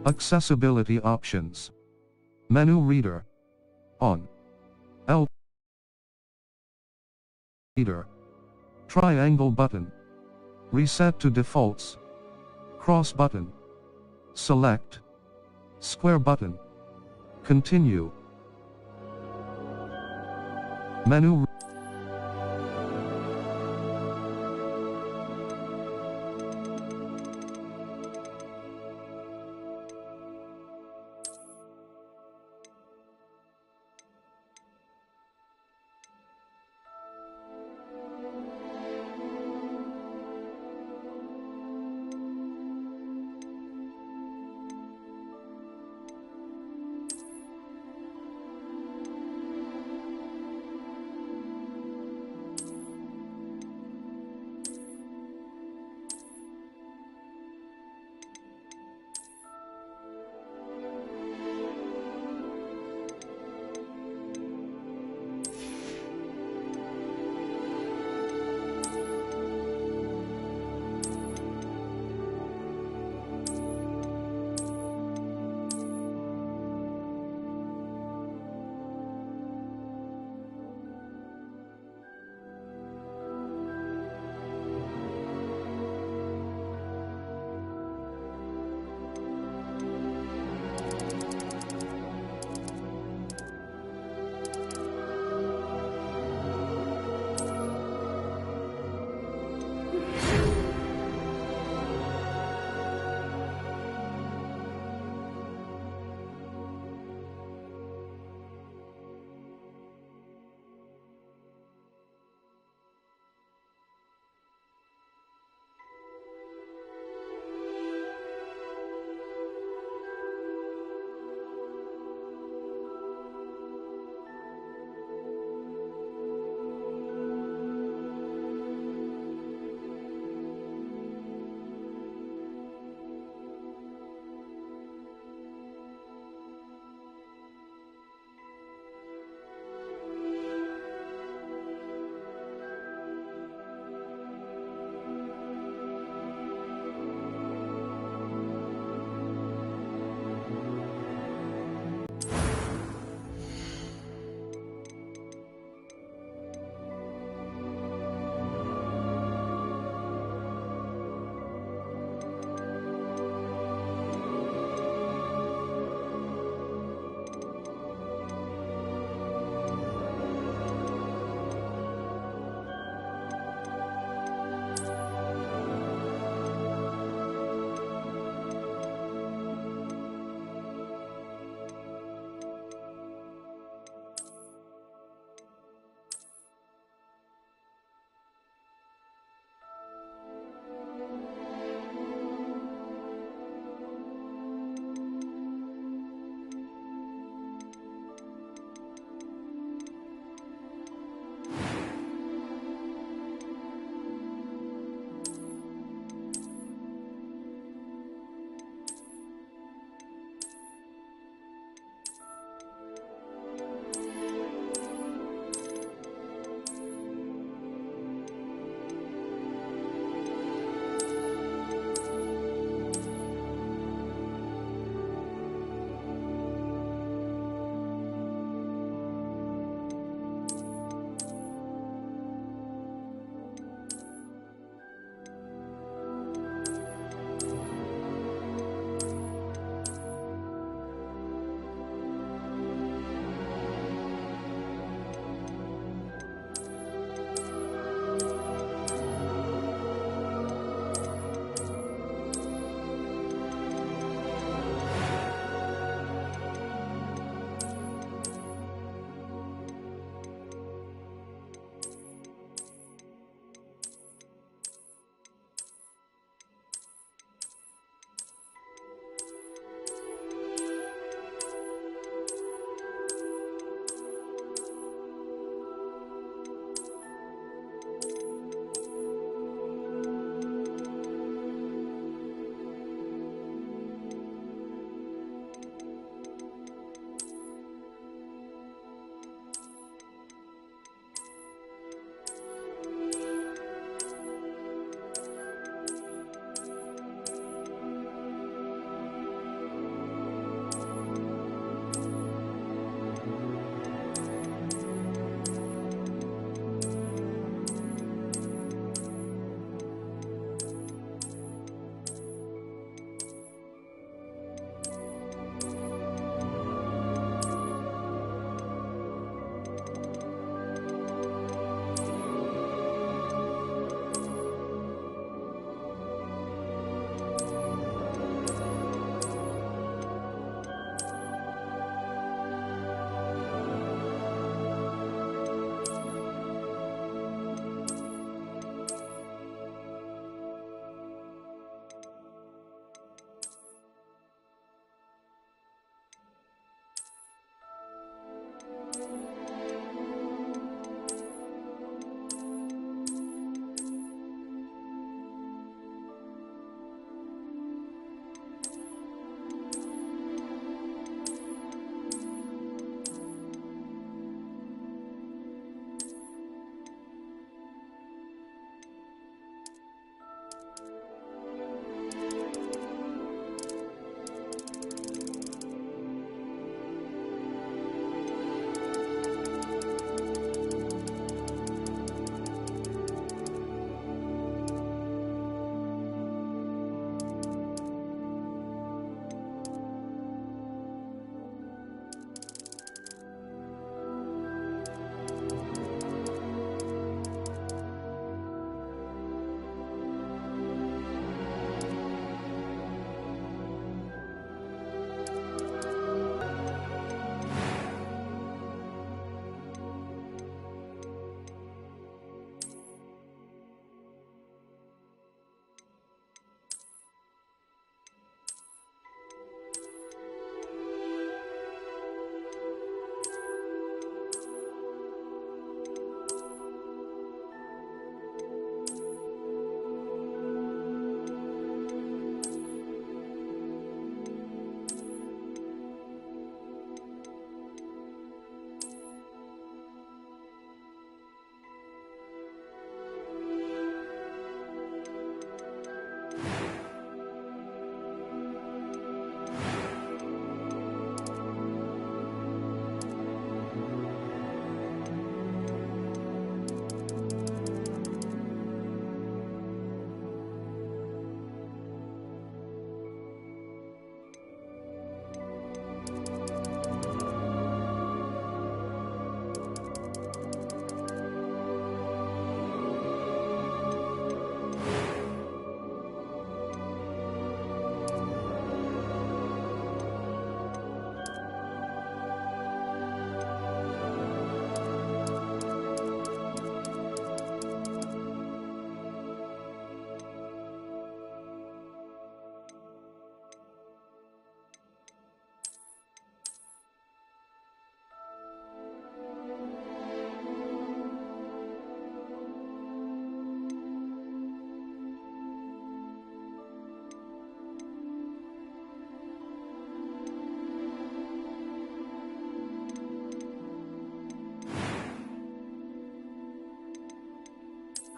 Accessibility options. Menu reader. On. L. Reader. Triangle button. Reset to defaults. Cross button. Select. Square button. Continue. Menu.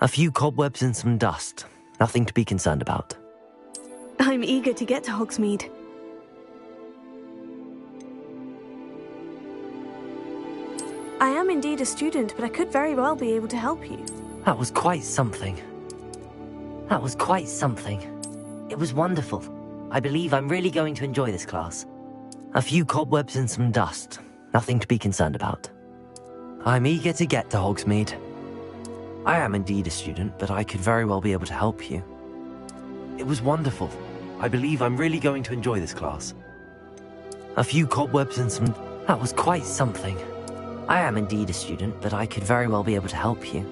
A few cobwebs and some dust. Nothing to be concerned about. I'm eager to get to Hogsmeade. I am indeed a student, but I could very well be able to help you. That was quite something. That was quite something. It was wonderful. I believe I'm really going to enjoy this class. A few cobwebs and some dust. Nothing to be concerned about. I'm eager to get to Hogsmeade. I am indeed a student, but I could very well be able to help you. It was wonderful. I believe I'm really going to enjoy this class. A few cobwebs and some... That was quite something. I am indeed a student, but I could very well be able to help you.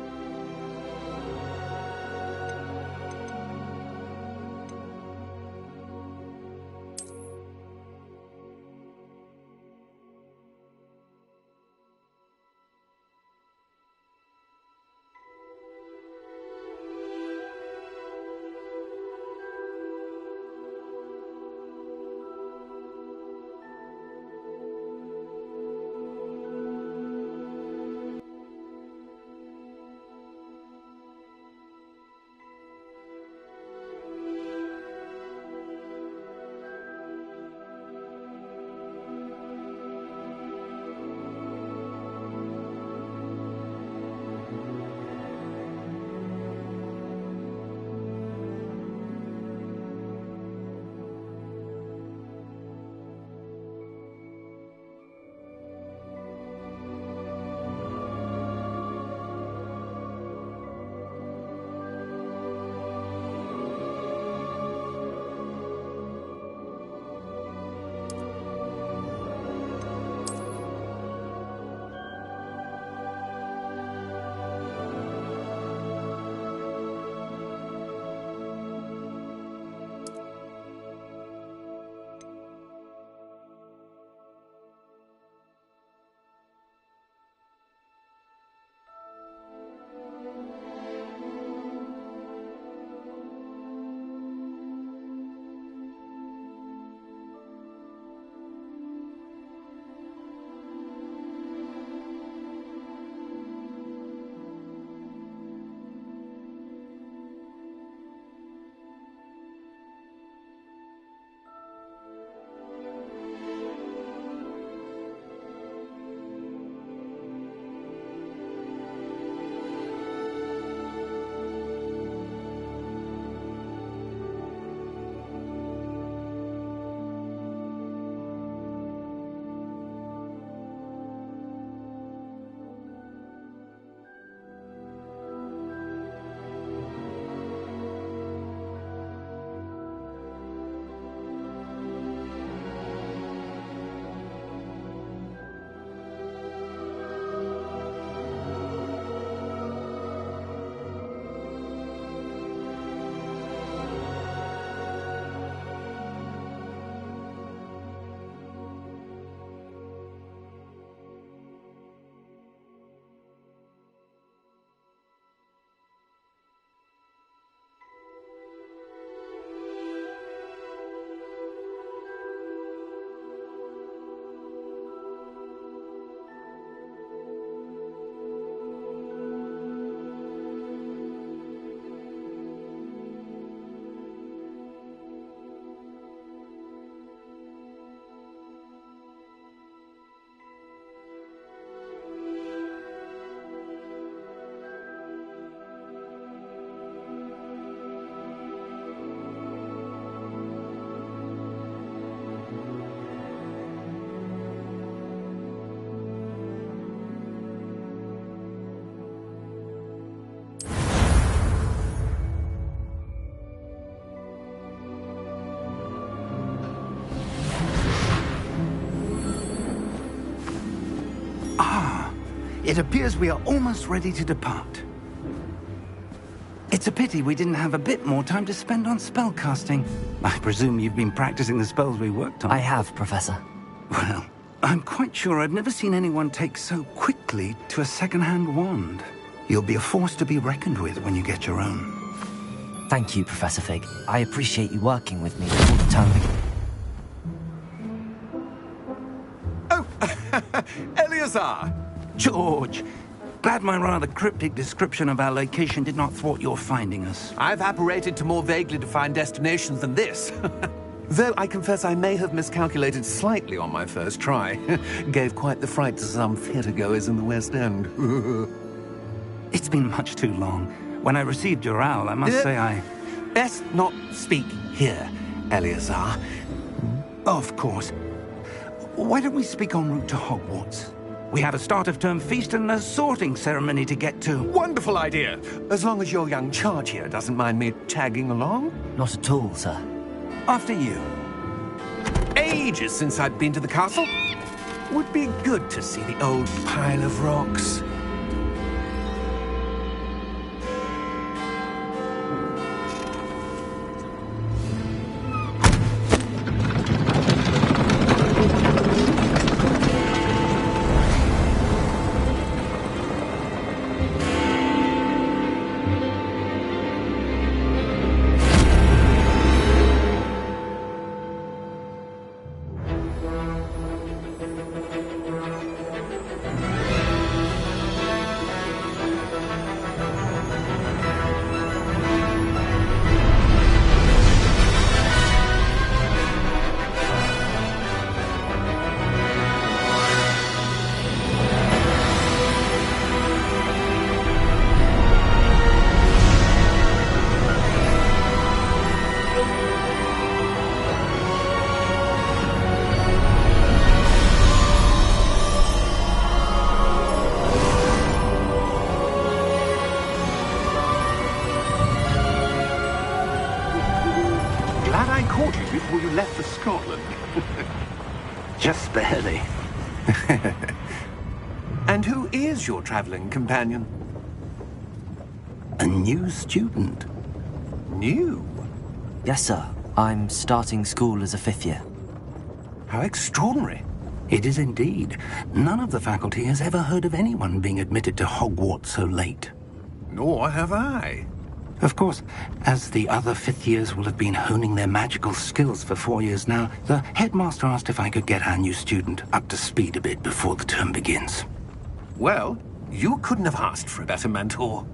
It appears we are almost ready to depart. It's a pity we didn't have a bit more time to spend on spellcasting. I presume you've been practicing the spells we worked on. I have, Professor. Well, I'm quite sure I've never seen anyone take so quickly to a second-hand wand. You'll be a force to be reckoned with when you get your own. Thank you, Professor Fig. I appreciate you working with me all the time. Oh, Eleazar! George, Glad my rather cryptic description of our location did not thwart your finding us. I've apparated to more vaguely defined destinations than this. Though I confess I may have miscalculated slightly on my first try. Gave quite the fright to some theatre-goers in the West End. It's been much too long. When I received your owl, I must say I... Best not speak here, Eleazar. Of course. Why don't we speak en route to Hogwarts? We have a start-of-term feast and a sorting ceremony to get to. Wonderful idea! As long as your young charge here doesn't mind me tagging along. Not at all, sir. After you. Ages since I'd been to the castle. Would be good to see the old pile of rocks. Before you left for Scotland. Just barely. And who is your traveling companion? A new student. New? Yes, sir. I'm starting school as a 5th year. How extraordinary. It is indeed. None of the faculty has ever heard of anyone being admitted to Hogwarts so late. Nor have I. Of course, as the other 5th years will have been honing their magical skills for 4 years now, the headmaster asked if I could get our new student up to speed a bit before the term begins. Well, you couldn't have asked for a better mentor.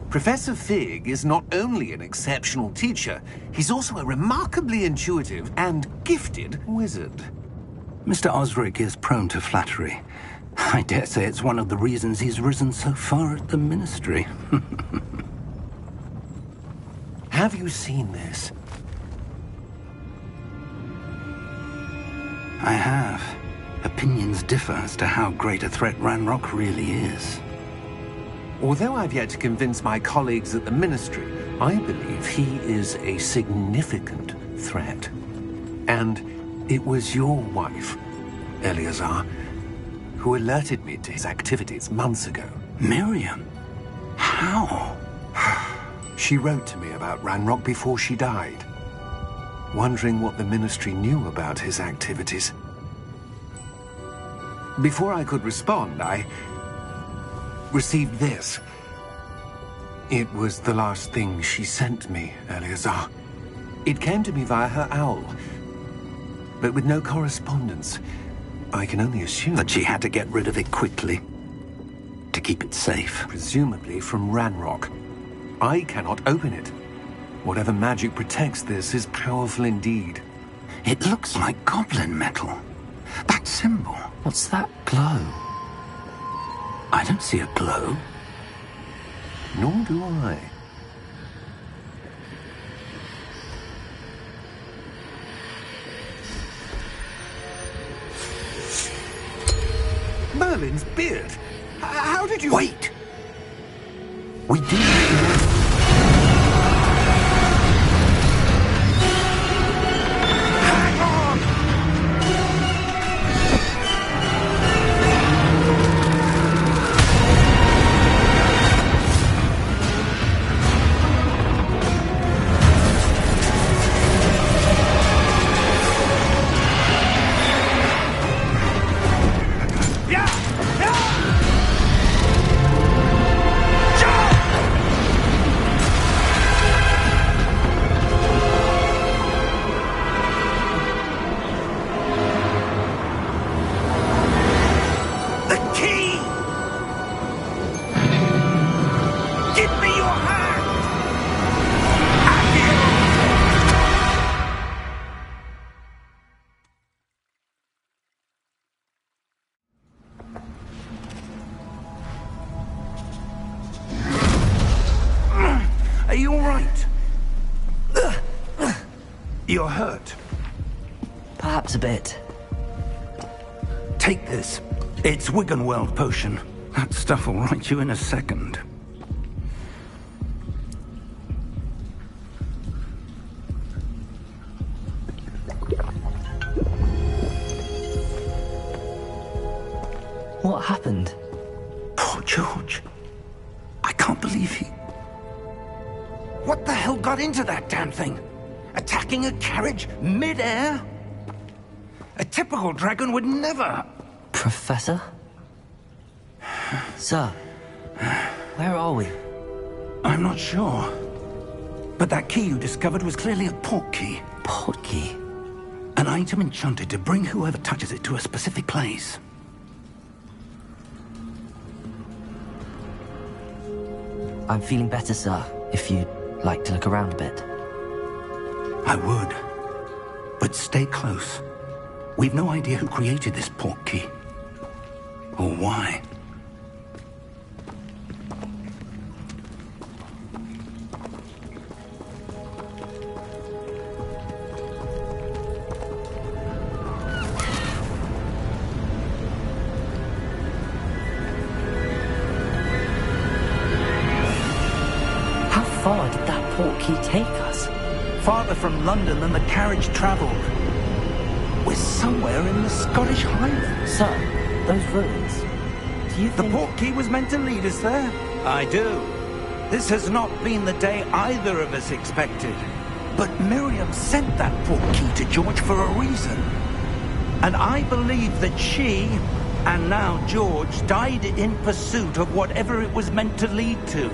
Professor Fig is not only an exceptional teacher, he's also a remarkably intuitive and gifted wizard. Mr. Osric is prone to flattery. I dare say it's one of the reasons he's risen so far at the Ministry. Have you seen this? I have. Opinions differ as to how great a threat Ranrock really is. Although I've yet to convince my colleagues at the Ministry, I believe he is a significant threat. And it was your wife, Eleazar, who alerted me to his activities months ago. Miriam? How? She wrote to me about Ranrock before she died, wondering what the Ministry knew about his activities. Before I could respond, I received this. It was the last thing she sent me, Eleazar. It came to me via her owl, but with no correspondence. I can only assume That she had to get rid of it quickly, to keep it safe. presumably from Ranrock. I cannot open it. Whatever magic protects this is powerful indeed. It looks like goblin metal. That symbol. What's that glow? I don't see a glow. Nor do I. Merlin's beard. How did you... Wait! We do... Hang on! Yeah! Yeah! Jump! all right? You're hurt. Perhaps a bit. Take this. It's Wiggenweld potion. That stuff will right you in a second. What happened? Poor George. I can't believe he... What the hell got into that damn thing? Attacking a carriage mid-air? A typical dragon would never... Professor? Sir, where are we? I'm not sure. But that key you discovered was clearly a port key. Port key? An item enchanted to bring whoever touches it to a specific place. I'm feeling better, sir, if you'd like to look around a bit. I would. But stay close. We've no idea who created this port key. Or why. How far did that port key take us? Farther from London than the carriage travelled. We're somewhere in the Scottish Highlands. Sir, those ruins. Do you The think... port key was meant to lead us there? I do. This has not been the day either of us expected. But Miriam sent that port key to George for a reason. And I believe that she, and now George, died in pursuit of whatever it was meant to lead to.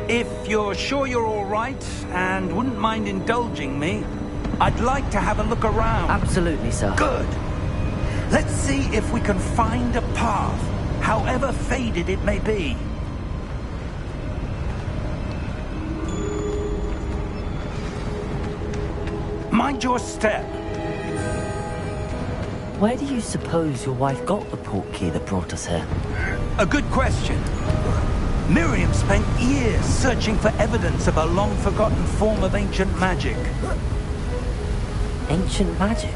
If you're sure you're all right, and wouldn't mind indulging me, I'd like to have a look around. Absolutely, sir. Good. Let's see if we can find a path, however faded it may be. Mind your step. Where do you suppose your wife got the port key that brought us here? A good question. Miriam spent years searching for evidence of a long-forgotten form of ancient magic. Ancient magic?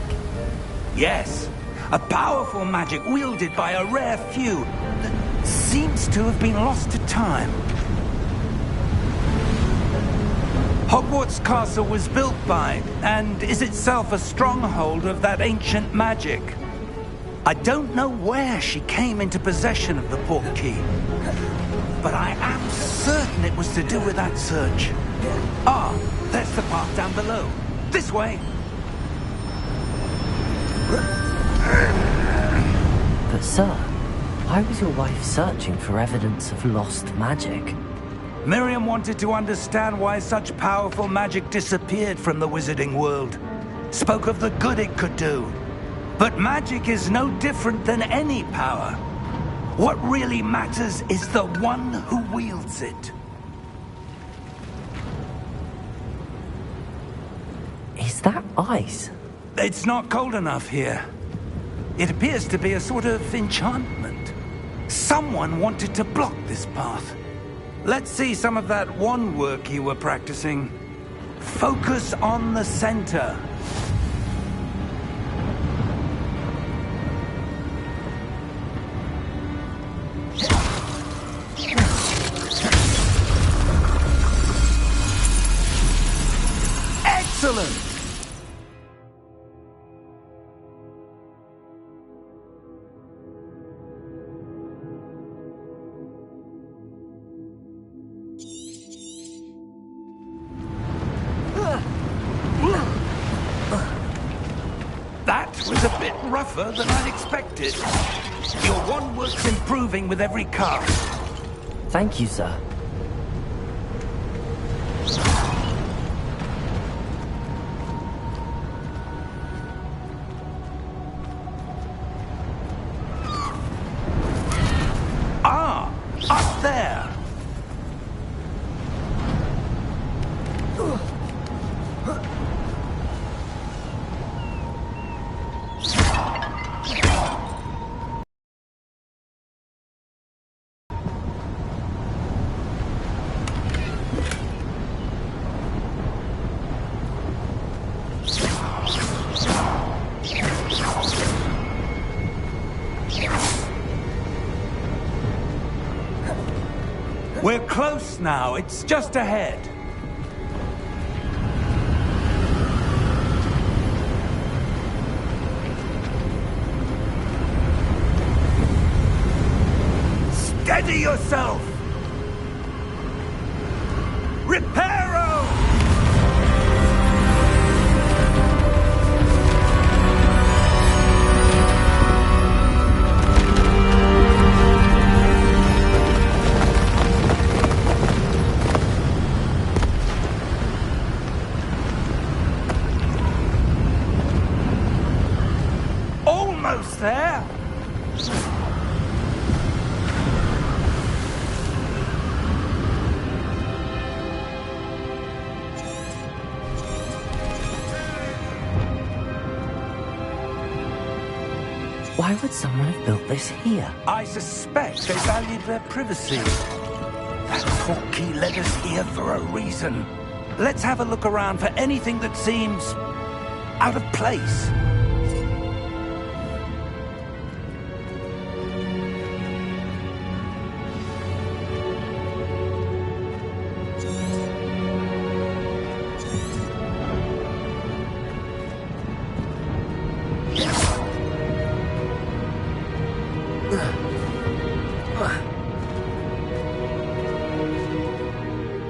Yes, a powerful magic wielded by a rare few that seems to have been lost to time. Hogwarts Castle was built by, and is itself a stronghold of that ancient magic. I don't know where she came into possession of the port key, but I am certain it was to do with that search. Ah, there's the path down below. This way. But sir, why was your wife searching for evidence of lost magic? Miriam wanted to understand why such powerful magic disappeared from the wizarding world. Spoke of the good it could do. But magic is no different than any power. What really matters is the one who wields it. Is that ice? It's not cold enough here. It appears to be a sort of enchantment. Someone wanted to block this path. Let's see some of that wand work you were practicing. Focus on the center. Excellent! That was a bit rougher than I'd expected. Your wand work's improving with every cast. Thank you, sir. Ah, up there. We're close now. It's just ahead. Steady yourself! Reparo! Almost there! Why would someone have built this here? I suspect they valued their privacy. That portkey led us here for a reason. Let's have a look around for anything that seems out of place.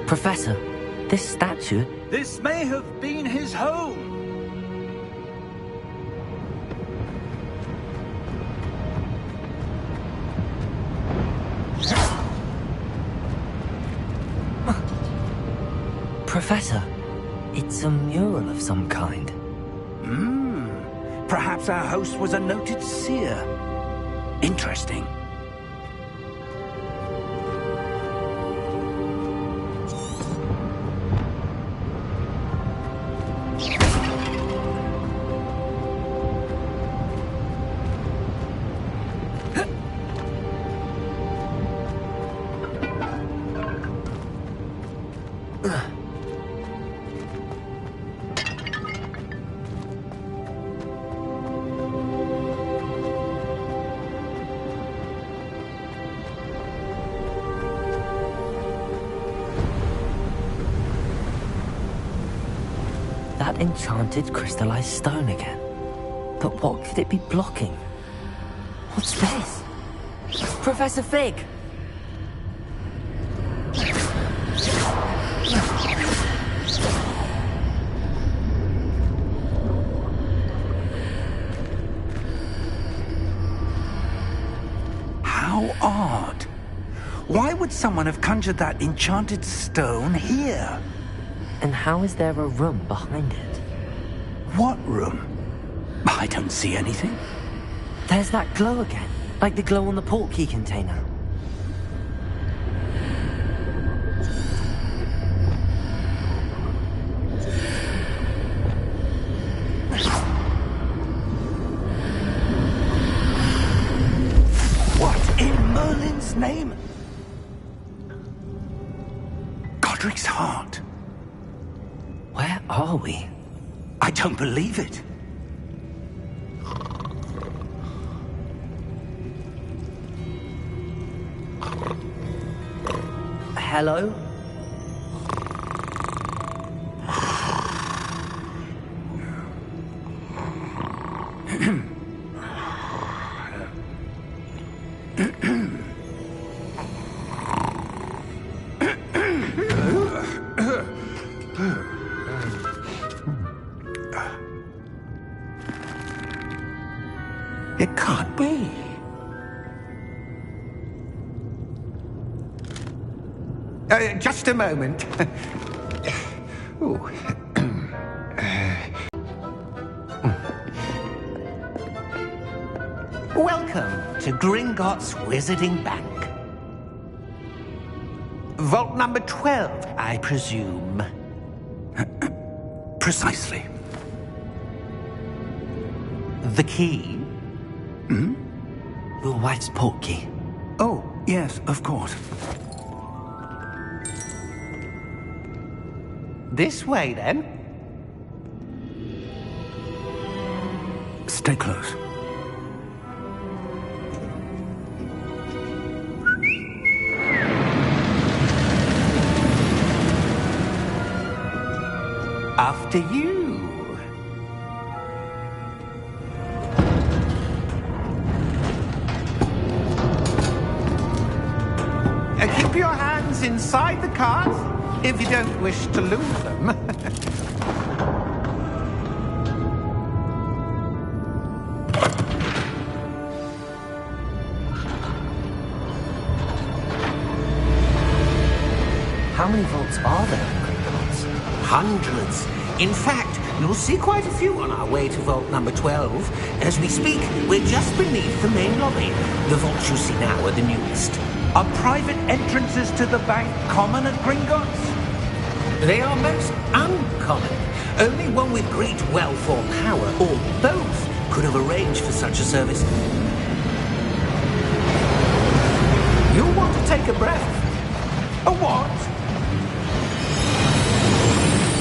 Professor, this statue... This may have been his home. Professor, it's a mural of some kind. Perhaps our host was a noted seer. Interesting. That enchanted crystallized stone again. But what could it be blocking? What's this? Professor Fig! How odd. Why would someone have conjured that enchanted stone here? And how is there a room behind it? What room? I don't see anything. There's that glow again, like the glow on the portkey container. What in Merlin's name? Godric's heart. Where are we? I don't believe it. Hello? It can't be. Just a moment. Ooh. Welcome to Gringotts Wizarding Bank. Vault number 12, I presume. Precisely. The key? Your wife's portkey. Oh, yes, of course. This way, then. Stay close. after you. Keep your hands inside the cart if you don't wish to lose them. How many vaults are there in Gringotts? Hundreds. In fact, you'll see quite a few on our way to vault number 12. As we speak, we're just beneath the main lobby. The vaults you see now are the newest. Are private entrances to the bank common at Gringotts? They are most uncommon. Only one with great wealth or power, or both, could have arranged for such a service. You'll want to take a breath. A what?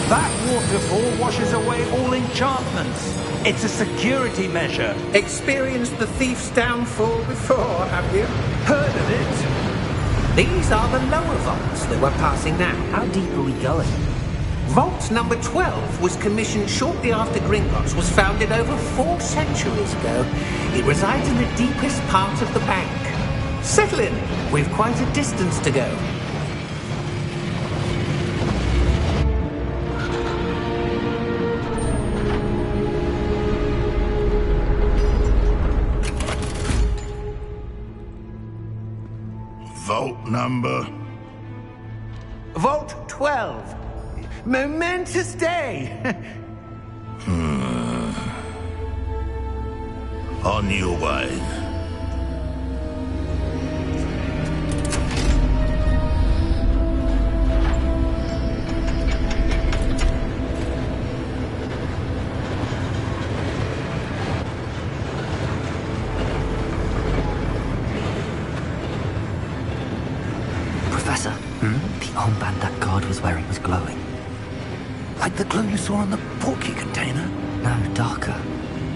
That waterfall washes away all enchantments. It's a security measure. Experienced the thief's downfall before, have you? Heard of it? These are the lower vaults that we're passing now. How deep are we going? Vault number 12 was commissioned shortly after Gringotts was founded over 4 centuries ago. It resides in the deepest part of the bank. Settle in. We've quite a distance to go. Vault number? Vault 12. Momentous day. On your way. Professor, the armband that guard was wearing was glowing. Like the glow you saw on the portkey container? No, darker.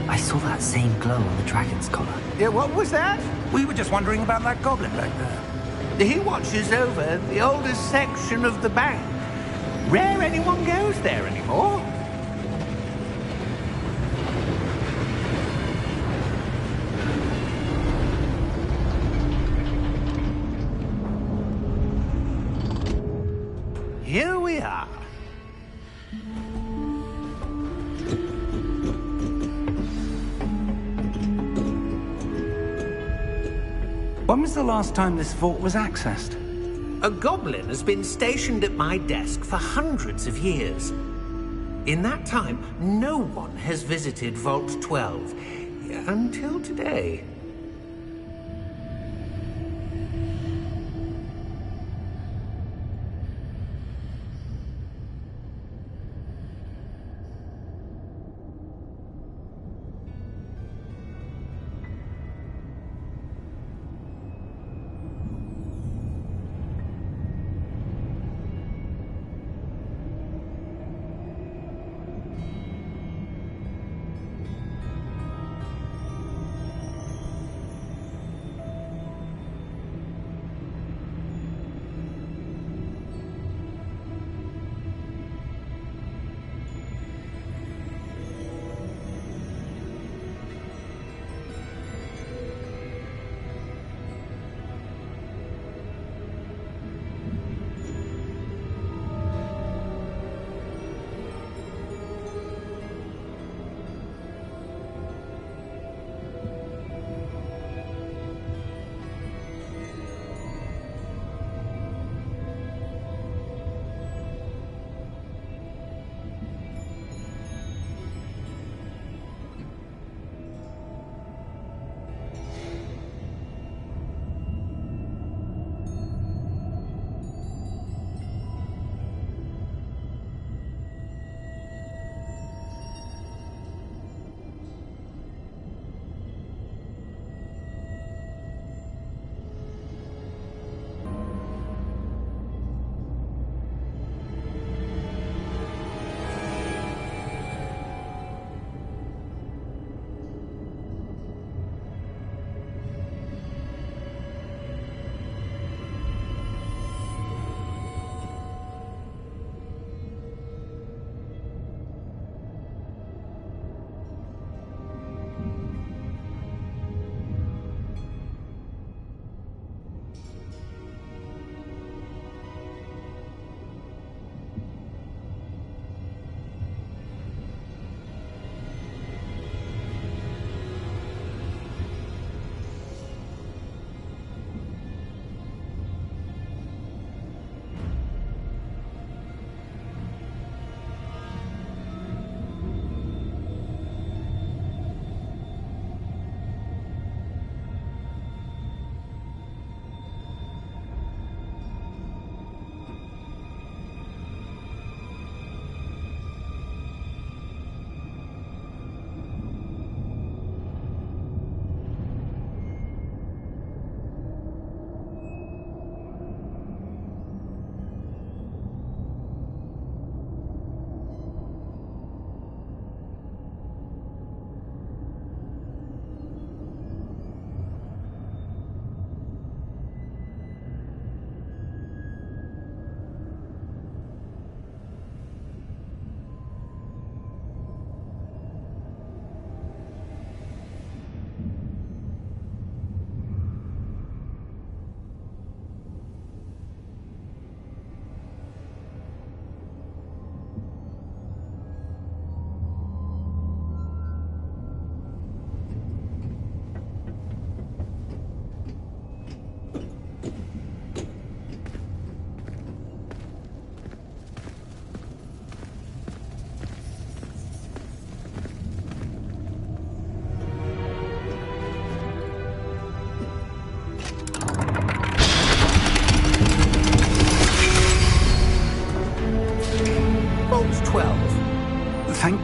I saw that same glow on the dragon's collar. Yeah, what was that? We were just wondering about that goblin back there. He watches over the oldest section of the bank. Rare anyone goes there anymore. Here we are. When was the last time this vault was accessed? A goblin has been stationed at my desk for hundreds of years. In that time, no one has visited Vault 12. Until today.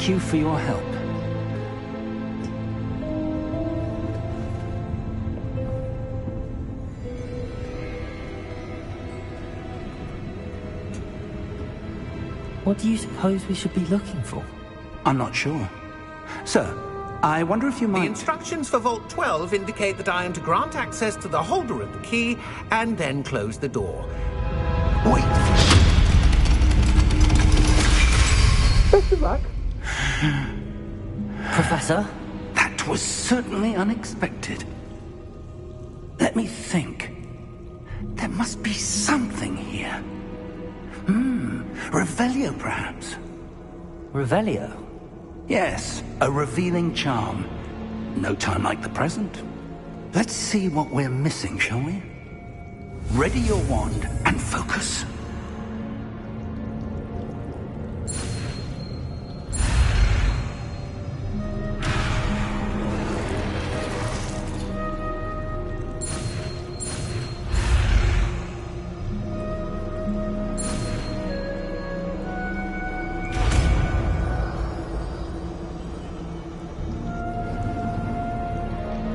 thank you for your help. What do you suppose we should be looking for? I'm not sure. Sir, I wonder if you The might... instructions for Vault 12 indicate that I am to grant access to the holder of the key and then close the door. Wait! Best of luck. Professor? That was certainly unexpected. Let me think. There must be something here. Revelio, perhaps? Revelio? Yes, a revealing charm. No time like the present. Let's see what we're missing, shall we? Ready your wand and focus.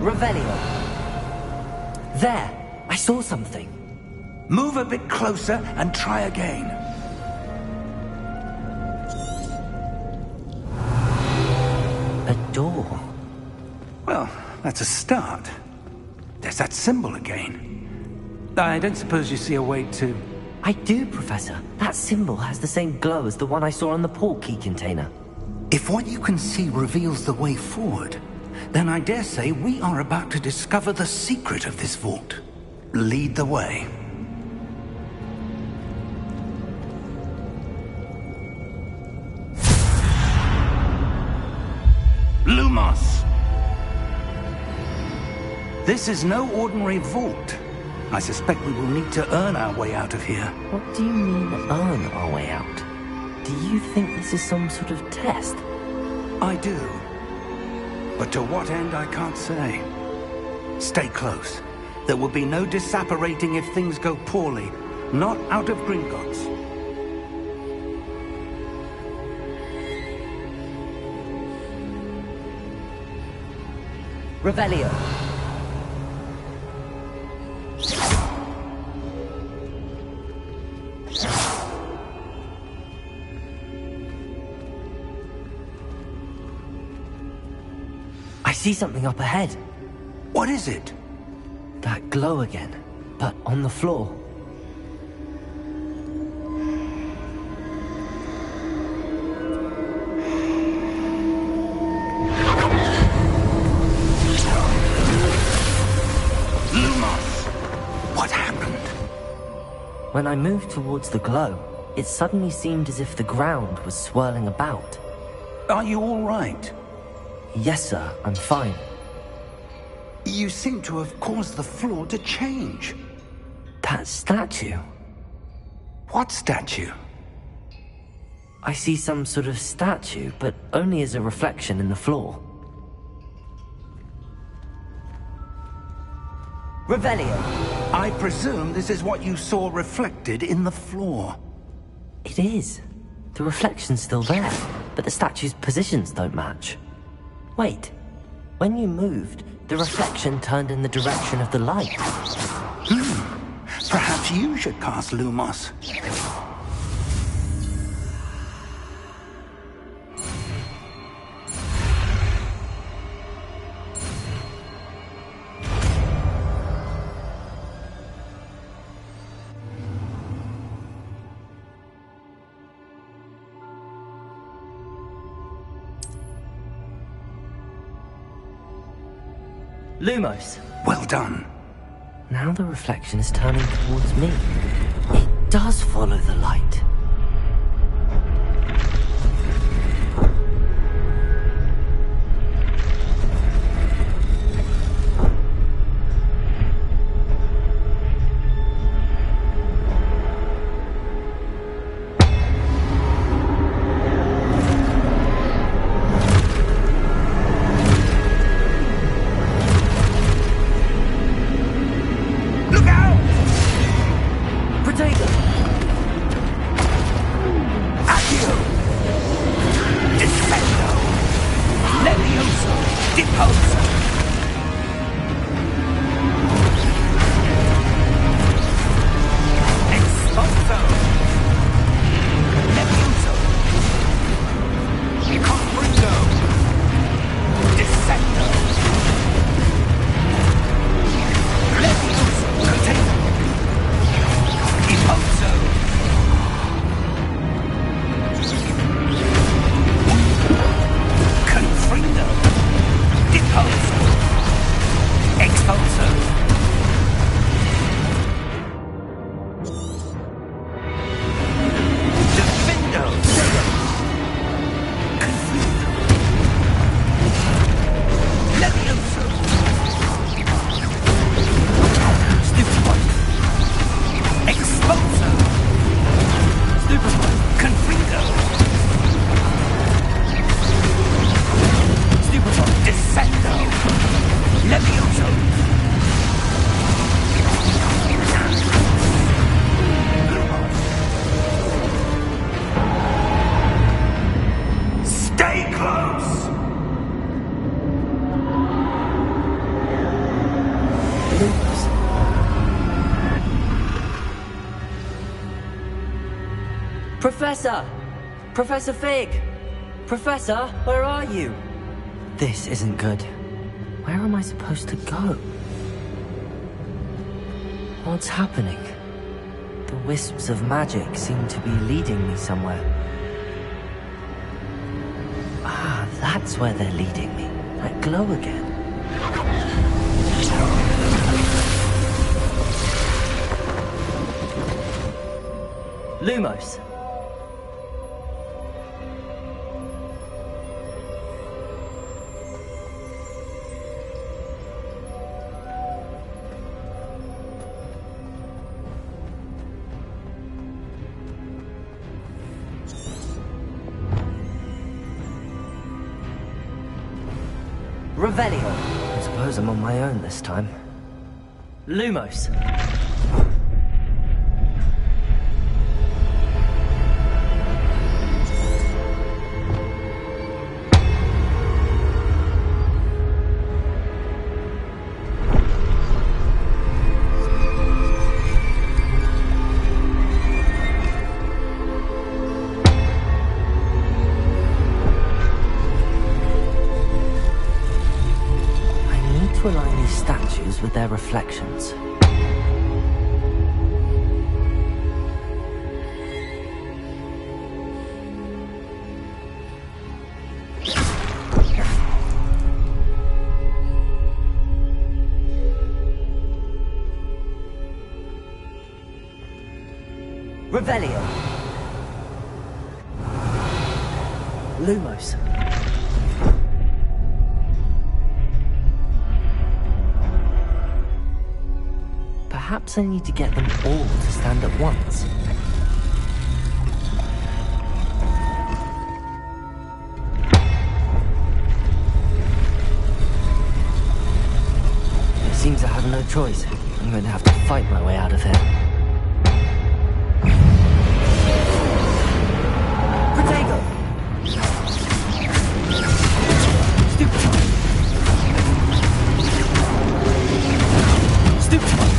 Revelio. There! I saw something. Move a bit closer and try again. A door. Well, that's a start. There's that symbol again. I don't suppose you see a way to... I do, Professor. That symbol has the same glow as the one I saw on the port key container. If what you can see reveals the way forward, then I dare say we are about to discover the secret of this vault. Lead the way. Lumos! This is no ordinary vault. I suspect we will need to earn our way out of here. What do you mean, earn our way out? Do you think this is some sort of test? I do. But to what end, I can't say. Stay close. There will be no disapparating if things go poorly. Not out of Gringotts. Revelio. I see something up ahead. What is it? That glow again, but on the floor. Lumos! What happened? When I moved towards the glow, it suddenly seemed as if the ground was swirling about. Are you all right? Yes, sir, I'm fine. You seem to have caused the floor to change. That statue. What statue? I see some sort of statue, but only as a reflection in the floor. Revelio. I presume this is what you saw reflected in the floor. It is. The reflection's still there, but the statue's positions don't match. Wait. When you moved, the reflection turned in the direction of the light. Perhaps you should cast Lumos. Lumos. Well done. Now the reflection is turning towards me. It does follow the light. Professor! Professor Fig! Professor, where are you? This isn't good. Where am I supposed to go? What's happening? The wisps of magic seem to be leading me somewhere. Ah, that's where they're leading me. That glow again. Lumos. Revelio. I suppose I'm on my own this time. Lumos. To align these statues with their reflections. Revelio. Lumos. Perhaps I need to get them all to stand at once. It seems I have no choice. I'm going to have to fight my way out of here. Protego! Stupefy! Stupefy!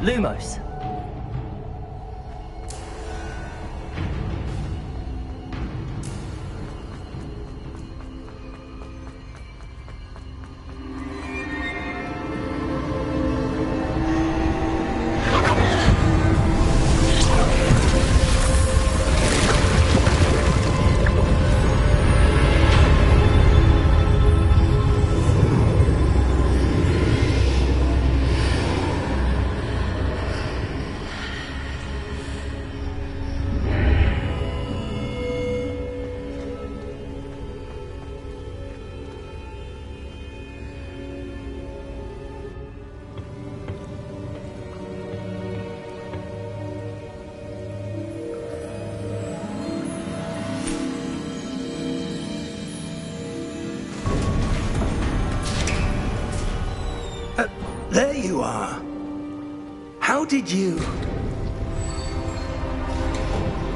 Lumos. There you are. How did you...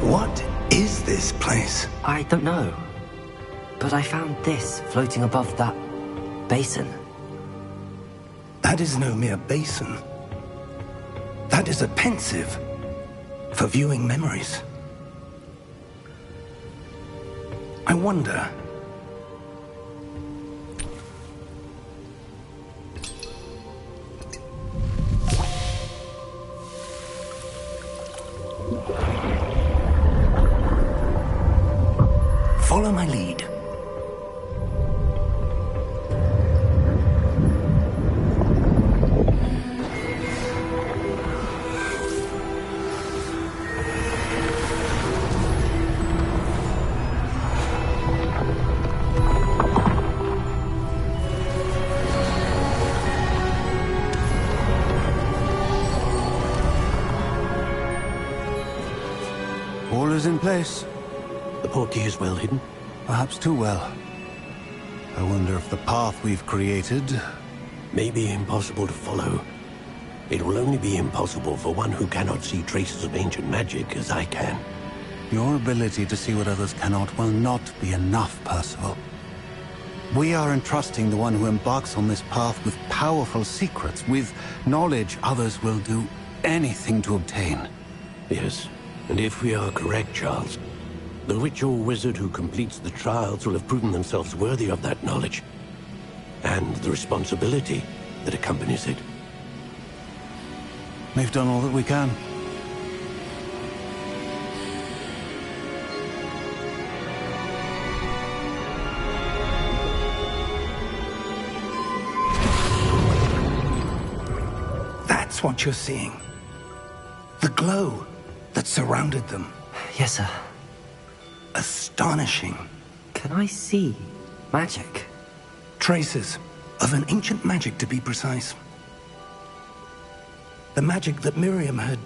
What is this place? I don't know. But I found this floating above that basin. That is no mere basin. That is a pensive. For viewing memories. I wonder... Follow my lead. All is in place. The portkey is well hidden. Perhaps too well. I wonder if the path we've created... May be impossible to follow. It will only be impossible for one who cannot see traces of ancient magic as I can. Your ability to see what others cannot will not be enough, Percival. We are entrusting the one who embarks on this path with powerful secrets, with knowledge others will do anything to obtain. Yes, and if we are correct, Charles, the witch or wizard who completes the trials will have proven themselves worthy of that knowledge, and the responsibility that accompanies it. We've done all that we can. That's what you're seeing. The glow that surrounded them. Yes, sir. Astonishing. Can I see magic? Traces of an ancient magic, to be precise. The magic that Miriam had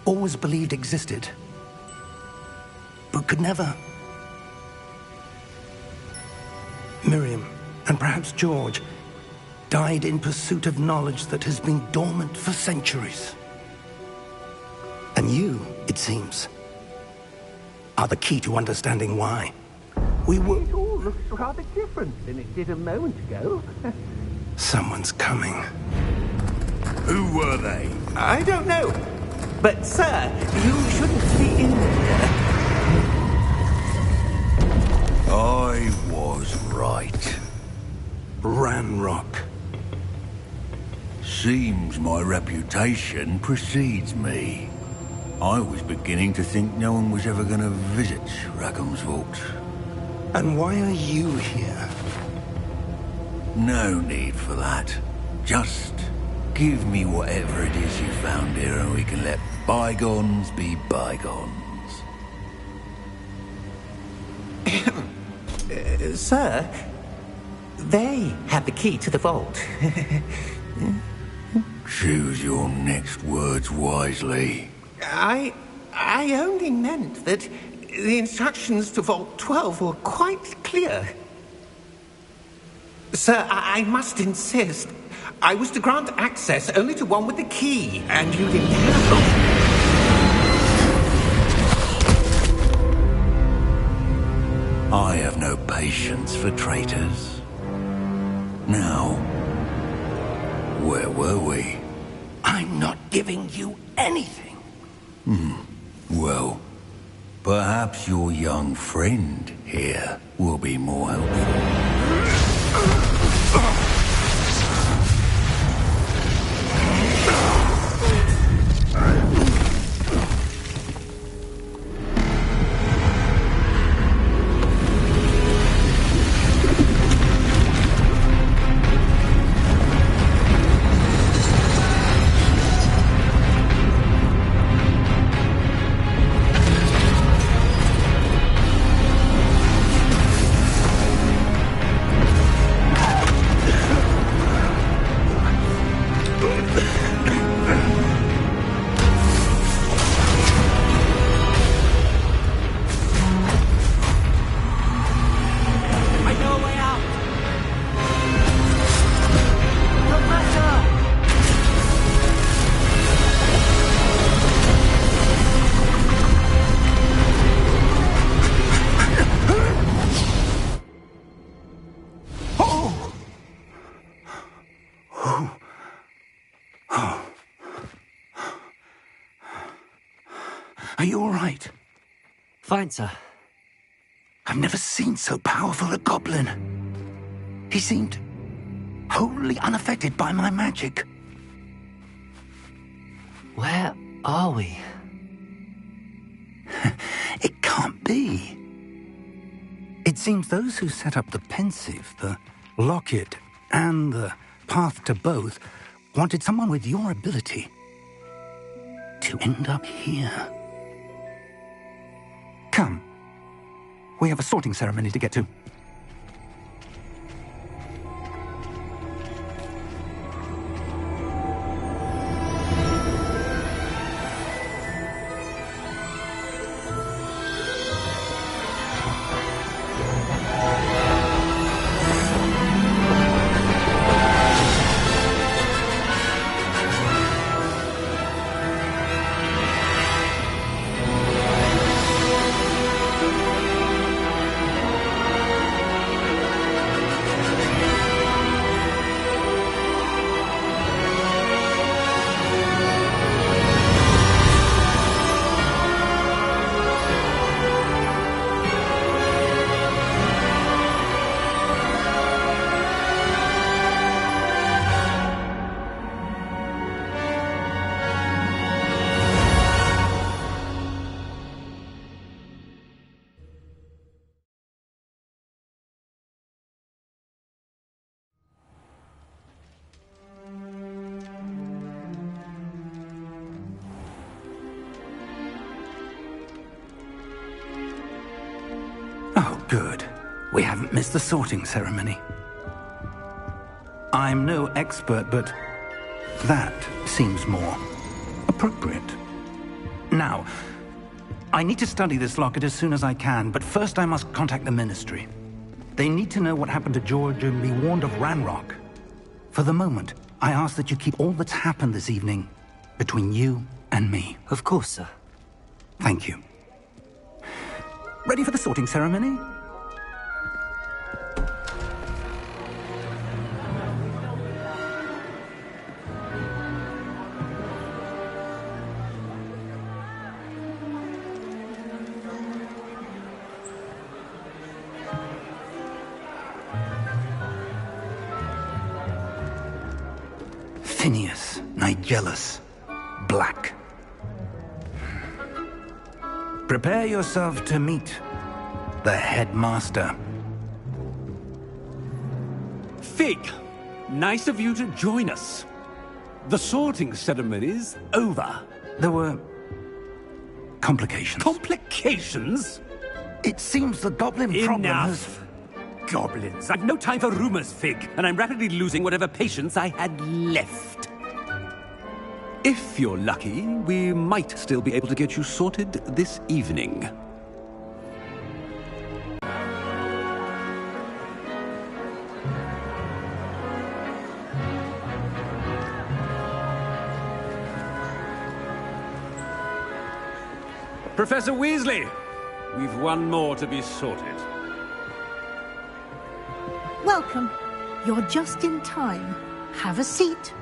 always believed existed, but could never. Miriam, and perhaps George, died in pursuit of knowledge that has been dormant for centuries. And you, it seems, are the key to understanding why. We were... It all looks rather different than it did a moment ago. Someone's coming. Who were they? I don't know. But, sir, you shouldn't be in here. I was right. Ranrock. Seems my reputation precedes me. I was beginning to think no one was ever going to visit Rackham's Vault. And why are you here? No need for that. Just give me whatever it is you found here and we can let bygones be bygones. Sir, they have the key to the vault. Choose your next words wisely. I only meant that the instructions to Vault 12 were quite clear. Sir, I must insist. I was to grant access only to one with the key, and you didn't have... I have no patience for traitors. Now, where were we? I'm not giving you anything. Well, perhaps your young friend here will be more helpful. Are you all right? Fine, sir. I've never seen so powerful a goblin. He seemed wholly unaffected by my magic. Where are we? It can't be. It seems those who set up the Pensieve, the Locket, and the Path to Both wanted someone with your ability to end up here. Come. We have a sorting ceremony to get to. Oh, good. We haven't missed the sorting ceremony. I'm no expert, but that seems more appropriate. Now, I need to study this locket as soon as I can, but first I must contact the Ministry. They need to know what happened to George and be warned of Ranrock. For the moment, I ask that you keep all that's happened this evening between you and me. Of course, sir. Thank you. Ready for the sorting ceremony? Phineas Nigellus Black. Prepare yourself to meet the headmaster. Fig, nice of you to join us. The sorting ceremony's over. There were complications. Complications? It seems the goblin problem has... Enough! Goblins. I've no time for rumors, Fig, and I'm rapidly losing whatever patience I had left. If you're lucky, we might still be able to get you sorted this evening. Professor Weasley, we've one more to be sorted. Welcome. You're just in time. Have a seat.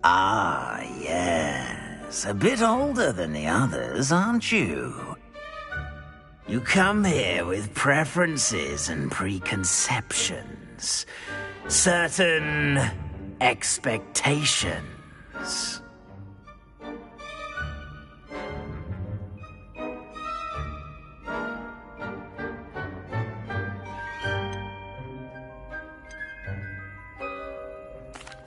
Ah, yes. A bit older than the others, aren't you? You come here with preferences and preconceptions. Certain expectations.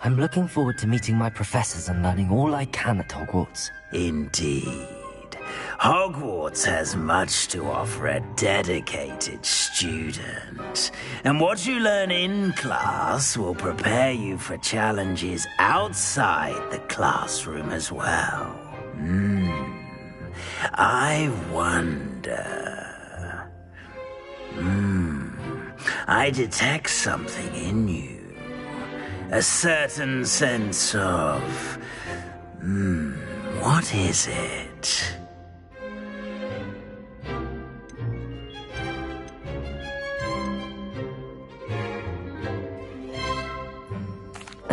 I'm looking forward to meeting my professors and learning all I can at Hogwarts. Indeed. Hogwarts has much to offer a dedicated student. And what you learn in class will prepare you for challenges outside the classroom as well. I wonder... I detect something in you. A certain sense of... what is it?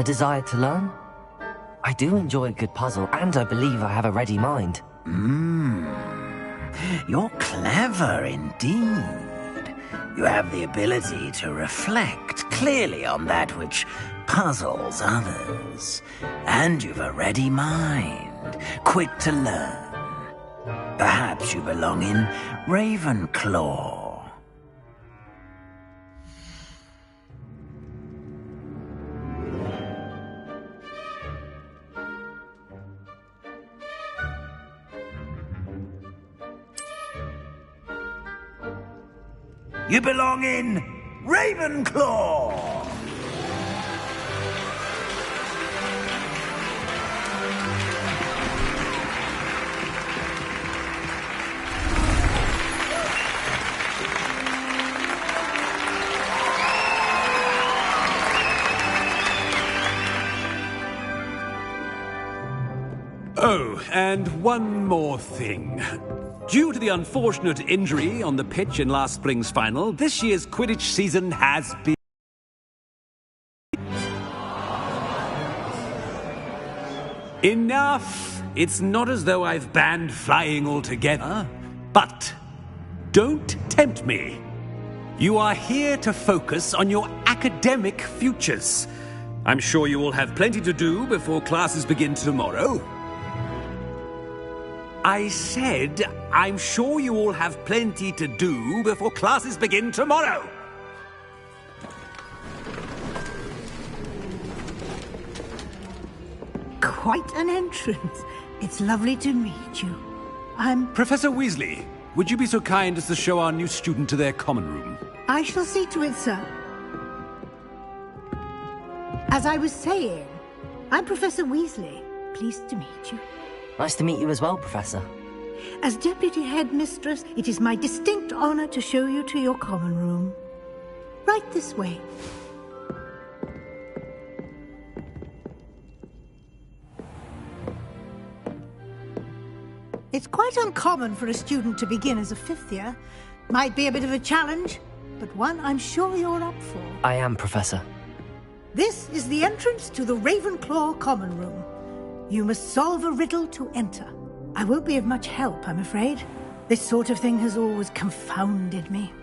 desire to learn. I do enjoy a good puzzle, and I believe I have a ready mind. You're clever indeed. You have the ability to reflect clearly on that which puzzles others. And you've a ready mind, quick to learn. Perhaps you belong in Ravenclaw. You belong in Ravenclaw! Oh, and one more thing. Due to the unfortunate injury on the pitch in last spring's final, this year's Quidditch season has been... Enough! It's not as though I've banned flying altogether. But don't tempt me. You are here to focus on your academic futures. I'm sure you will have plenty to do before classes begin tomorrow. I said, I'm sure you all have plenty to do before classes begin tomorrow. Quite an entrance. It's lovely to meet you. I'm... Professor Weasley, would you be so kind as to show our new student to their common room? I shall see to it, sir. As I was saying, I'm Professor Weasley. Pleased to meet you. Nice to meet you as well, Professor. As Deputy Headmistress, it is my distinct honor to show you to your common room. Right this way. It's quite uncommon for a student to begin as a fifth year. Might be a bit of a challenge, but one I'm sure you're up for. I am, Professor. This is the entrance to the Ravenclaw common room. You must solve a riddle to enter. I won't be of much help, I'm afraid. This sort of thing has always confounded me.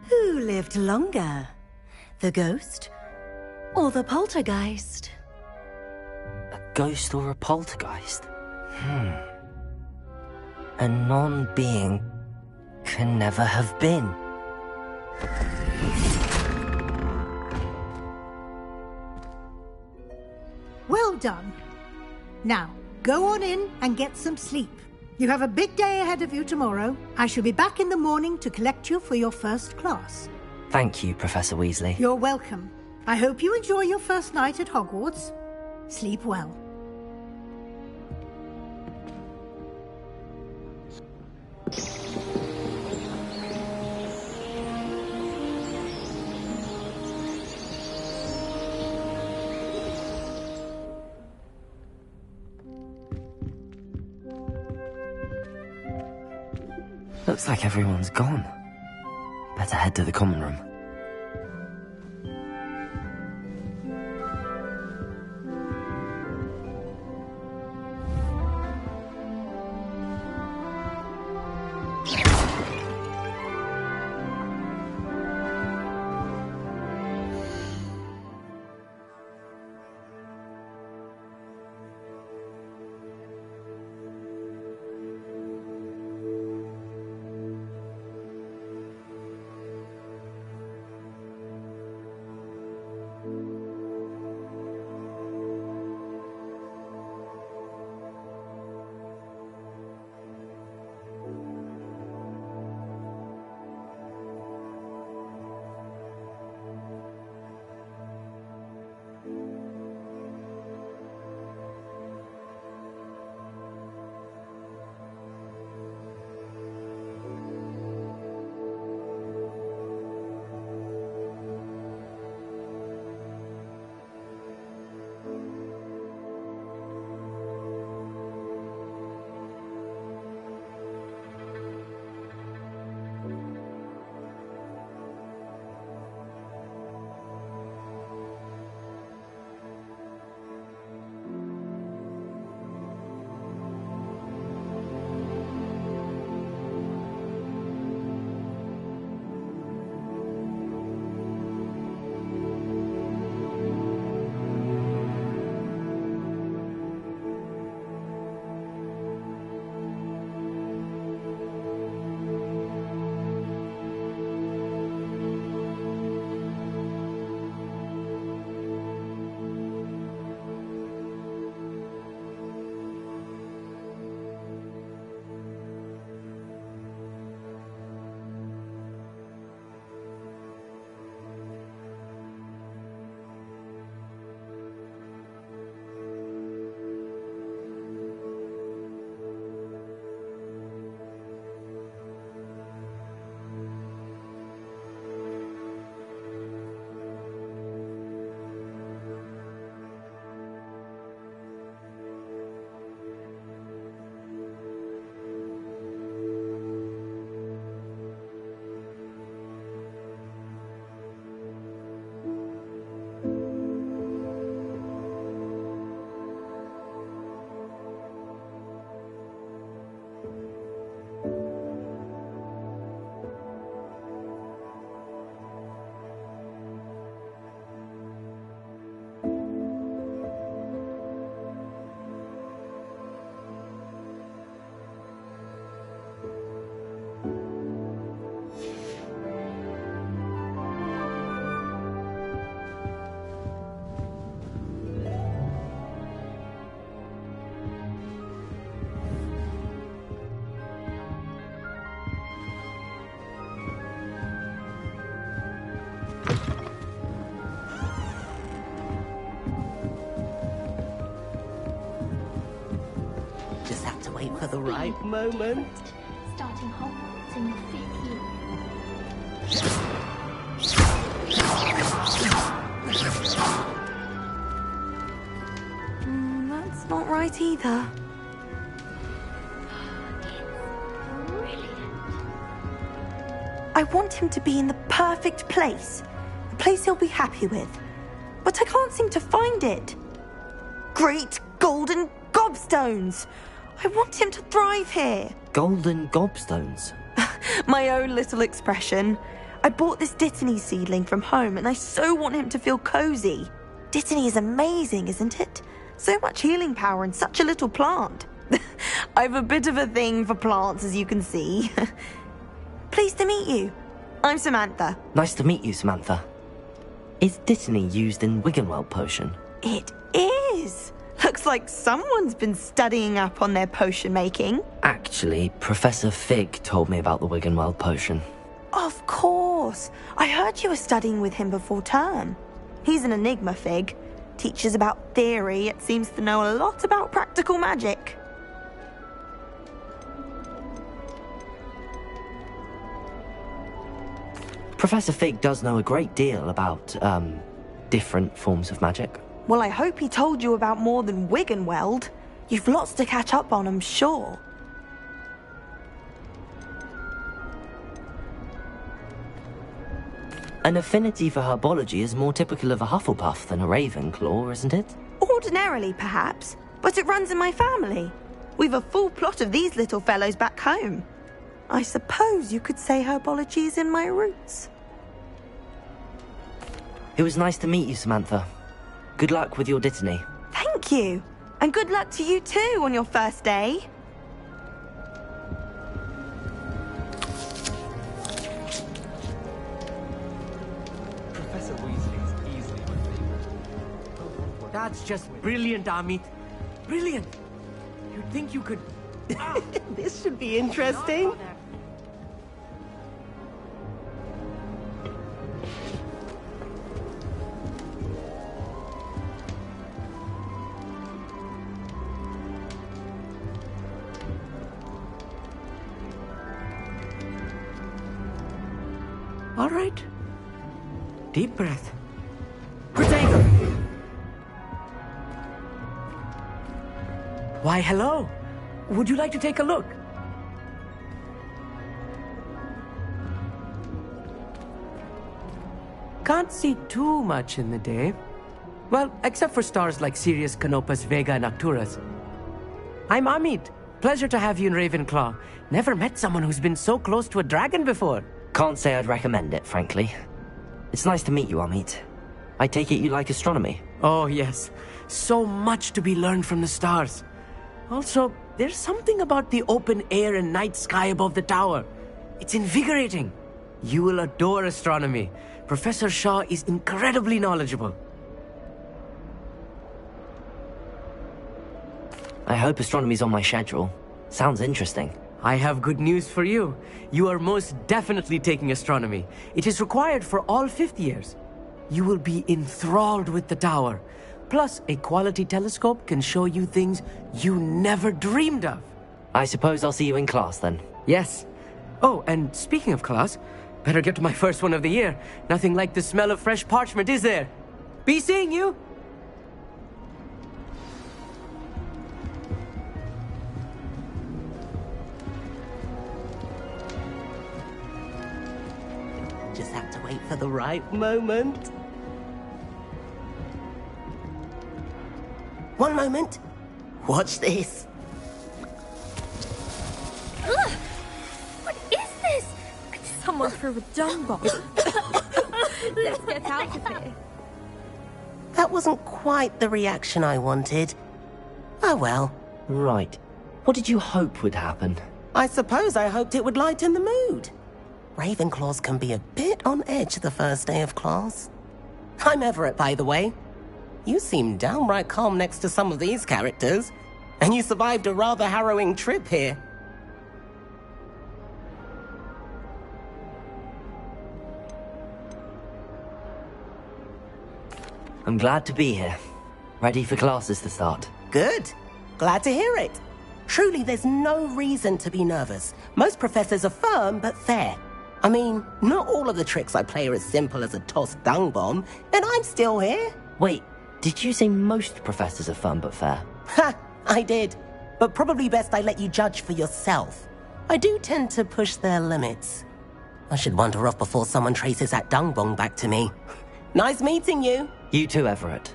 Who lived longer? The ghost or the poltergeist? A ghost or a poltergeist? A non-being can never have been. Well done. Now, go on in and get some sleep. You have a big day ahead of you tomorrow. I shall be back in the morning to collect you for your first class. Thank you, Professor Weasley. You're welcome. I hope you enjoy your first night at Hogwarts. Sleep well. Looks like everyone's gone. Better head to the common room. wait for the right moment. Starting Hogwarts in your 5th year. That's not right either. I want him to be in the perfect place. A place he'll be happy with. But I can't seem to find it. Great golden gobstones! I want him to thrive here. Golden gobstones? My own little expression. I bought this Dittany seedling from home and I so want him to feel cozy. Dittany is amazing, isn't it? So much healing power in such a little plant. I've a bit of a thing for plants, as you can see. Pleased to meet you. I'm Samantha. Nice to meet you, Samantha. Is Dittany used in Wiggenweld potion? It is. Looks like someone's been studying up on their potion making. Actually, Professor Fig told me about the Wiggenweld potion. Of course. I heard you were studying with him before term. He's an enigma, Fig. Teaches about theory, yet seems to know a lot about practical magic. Professor Fig does know a great deal about, different forms of magic. Well, I hope he told you about more than Wiggenweld. You've lots to catch up on, I'm sure. An affinity for herbology is more typical of a Hufflepuff than a Ravenclaw, isn't it? Ordinarily, perhaps, but it runs in my family. We've a full plot of these little fellows back home. I suppose you could say herbology is in my roots. It was nice to meet you, Samantha. Good luck with your Dittany. Thank you. And good luck to you too on your first day. Professor Weasley is easily my favorite. That's just brilliant, Amit. Brilliant. You'd think you could... This should be interesting. All right. Deep breath. Protego! Why, hello. Would you like to take a look? Can't see too much in the day. Well, except for stars like Sirius, Canopus, Vega, and Arcturus. I'm Amit. Pleasure to have you in Ravenclaw. Never met someone who's been so close to a dragon before. Can't say I'd recommend it, frankly. It's nice to meet you, Amit. I take it you like astronomy? Oh, yes. So much to be learned from the stars. Also, there's something about the open air and night sky above the tower. It's invigorating. You will adore astronomy. Professor Shaw is incredibly knowledgeable. I hope astronomy's on my schedule. Sounds interesting. I have good news for you. You are most definitely taking astronomy. It is required for all 5th years. You will be enthralled with the tower. Plus, a quality telescope can show you things you never dreamed of. I suppose I'll see you in class then. Yes. Oh, and speaking of class, better get to my first one of the year. Nothing like the smell of fresh parchment, is there? Be seeing you! Just have to wait for the right moment. One moment. Watch this. Ugh! What is this? Someone threw a dung bomb. Let's get out of here. That wasn't quite the reaction I wanted. Oh well. Right. What did you hope would happen? I suppose I hoped it would lighten the mood. Ravenclaws can be a bit on edge the first day of class. I'm Everett, by the way. You seem downright calm next to some of these characters, and you survived a rather harrowing trip here. I'm glad to be here. Ready for classes to start. Good. Glad to hear it. Truly, there's no reason to be nervous. Most professors are firm but fair. I mean, not all of the tricks I play are as simple as a tossed dung bomb, and I'm still here. Wait, did you say most professors are fun but fair? Ha! I did. But probably best I let you judge for yourself. I do tend to push their limits. I should wander off before someone traces that dung bomb back to me. Nice meeting you. You too, Everett.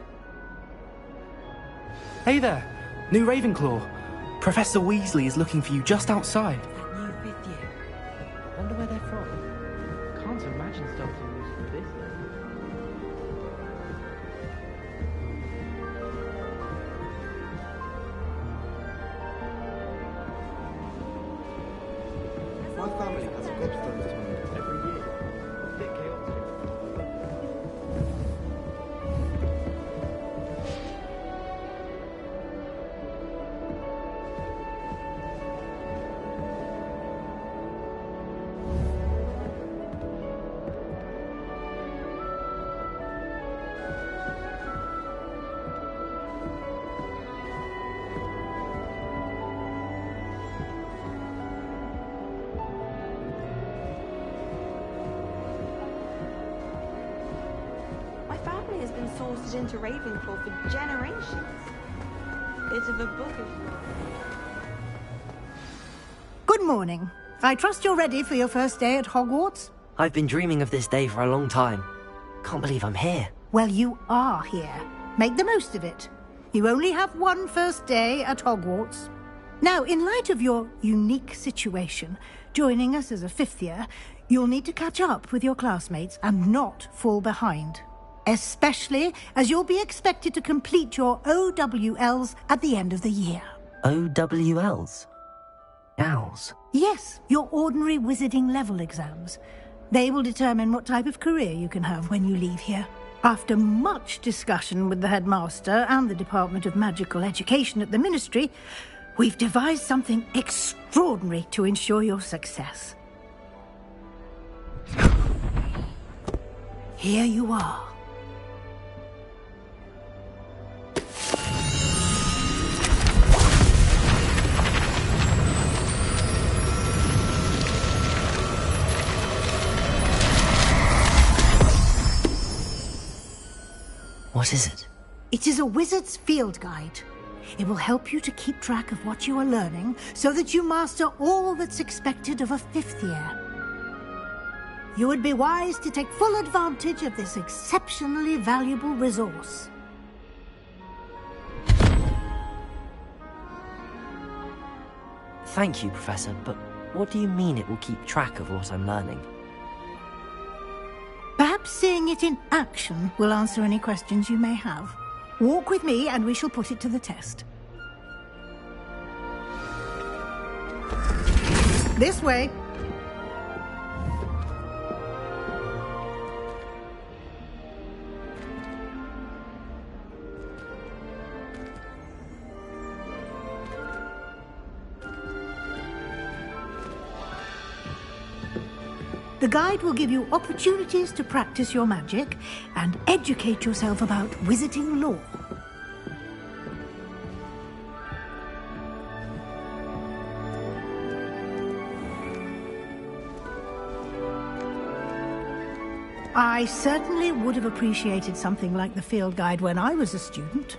Hey there, new Ravenclaw. Professor Weasley is looking for you just outside. New fifth year. Wonder where they're from. Can't imagine starting news from this My family has a gobstone tournament every year. Bit chaotic. My family has been sorted into Ravenclaw for generations. Bit of a bookish one. Good morning. I trust you're ready for your first day at Hogwarts? I've been dreaming of this day for a long time. Can't believe I'm here. Well, you are here. Make the most of it. You only have one first day at Hogwarts. Now, in light of your unique situation, joining us as a fifth year, you'll need to catch up with your classmates and not fall behind. Especially as you'll be expected to complete your OWLs at the end of the year. OWLs? Owls? Yes, your ordinary wizarding level exams. They will determine what type of career you can have when you leave here. After much discussion with the headmaster and the Department of Magical Education at the Ministry, we've devised something extraordinary to ensure your success. Here you are. What is it? It is a wizard's field guide. It will help you to keep track of what you are learning so that you master all that's expected of a fifth year. You would be wise to take full advantage of this exceptionally valuable resource. Thank you, Professor, but what do you mean it will keep track of what I'm learning? Perhaps seeing it in action will answer any questions you may have. Walk with me and we shall put it to the test. This way. The guide will give you opportunities to practice your magic and educate yourself about wizarding lore. I certainly would have appreciated something like the field guide when I was a student.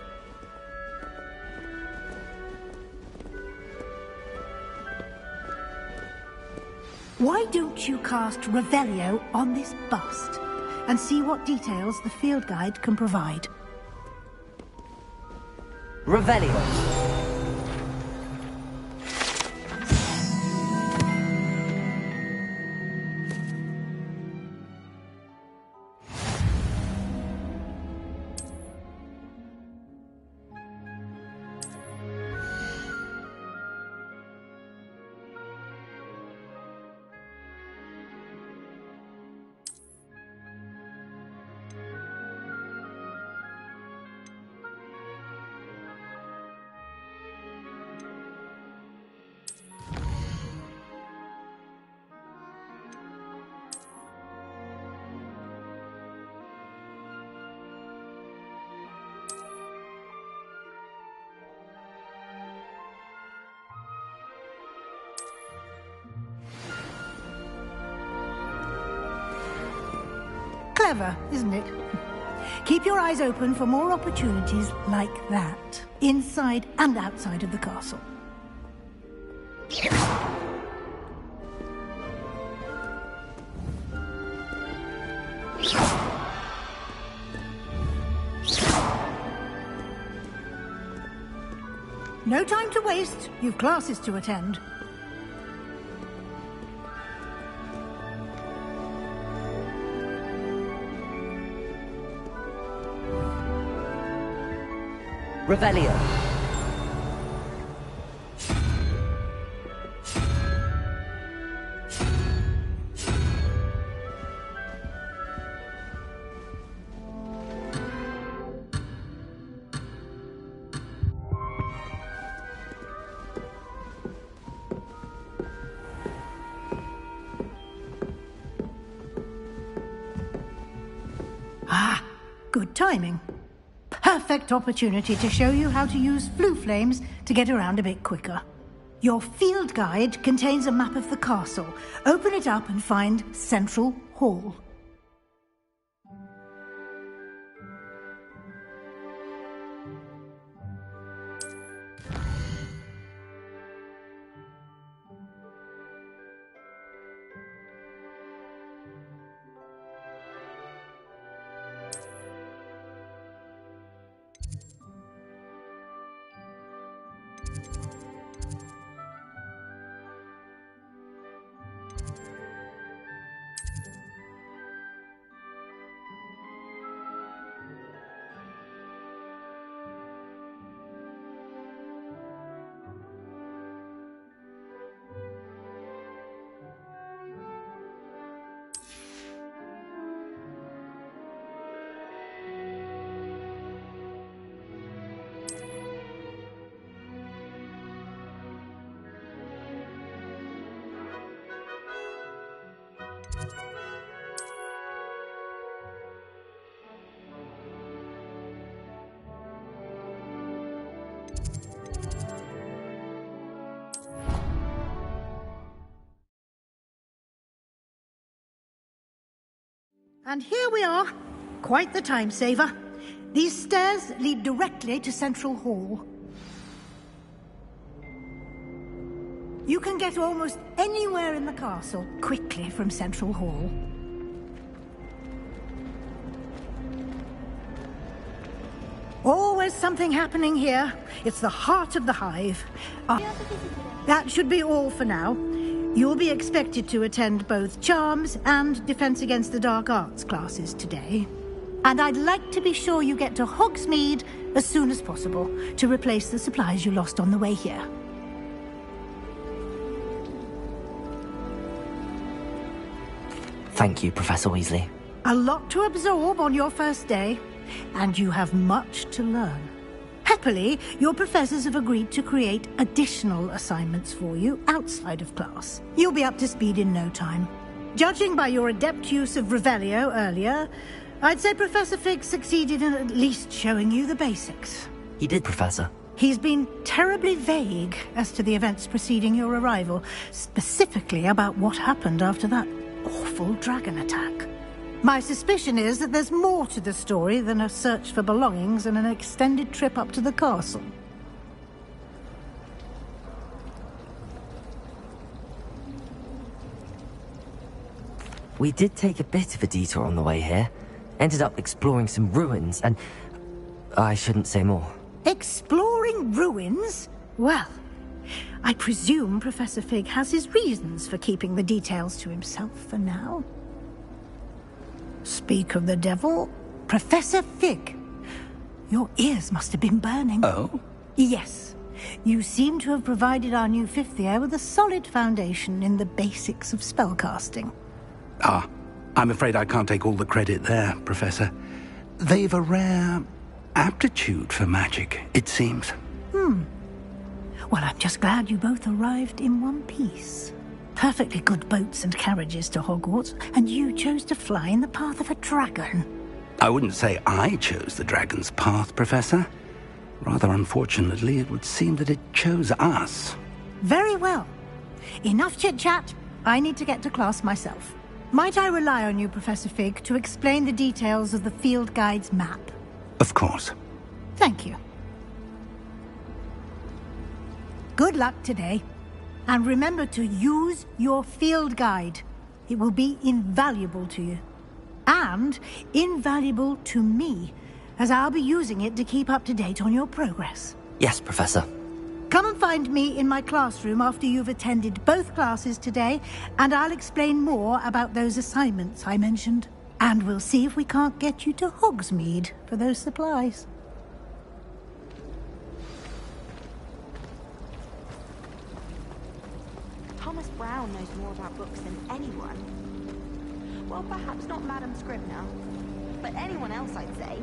Why don't you cast Revelio on this bust and see what details the field guide can provide? Revelio. clever, isn't it? Keep your eyes open for more opportunities like that, inside and outside of the castle. No time to waste. You've classes to attend. Revelio. Ah, good timing. Perfect opportunity to show you how to use flue flames to get around a bit quicker. Your field guide contains a map of the castle. Open it up and find Central Hall. And here we are. Quite the time saver. These stairs lead directly to Central Hall. You can get almost anywhere in the castle quickly from Central Hall. Always something happening here. It's the heart of the hive. That should be all for now. You'll be expected to attend both Charms and Defense Against the Dark Arts classes today. And I'd like to be sure you get to Hogsmeade as soon as possible to replace the supplies you lost on the way here. Thank you, Professor Weasley. A lot to absorb on your first day, and you have much to learn. Happily, your professors have agreed to create additional assignments for you outside of class. You'll be up to speed in no time. Judging by your adept use of Revelio earlier, I'd say Professor Fig succeeded in at least showing you the basics. He did, Professor. He's been terribly vague as to the events preceding your arrival, specifically about what happened after that awful dragon attack. My suspicion is that there's more to the story than a search for belongings and an extended trip up to the castle. We did take a bit of a detour on the way here. Ended up exploring some ruins and... I shouldn't say more. Exploring ruins? Well, I presume Professor Fig has his reasons for keeping the details to himself for now. Speak of the devil, Professor Fig. Your ears must have been burning. Oh? Yes. You seem to have provided our new fifth year with a solid foundation in the basics of spellcasting. Ah, I'm afraid I can't take all the credit there, Professor. They've a rare aptitude for magic, it seems. Well, I'm just glad you both arrived in one piece. Perfectly good boats and carriages to Hogwarts, and you chose to fly in the path of a dragon. I wouldn't say I chose the dragon's path, Professor. Rather unfortunately, it would seem that it chose us. Very well. Enough chit-chat. I need to get to class myself. Might I rely on you, Professor Fig, to explain the details of the field guide's map? Of course. Thank you. Good luck today. And remember to use your field guide. It will be invaluable to you. And invaluable to me, as I'll be using it to keep up to date on your progress. Yes, Professor. Come and find me in my classroom after you've attended both classes today, and I'll explain more about those assignments I mentioned. And we'll see if we can't get you to Hogsmeade for those supplies. Thomas Brown knows more about books than anyone. Well, perhaps not Madam Scribner, but anyone else, I'd say.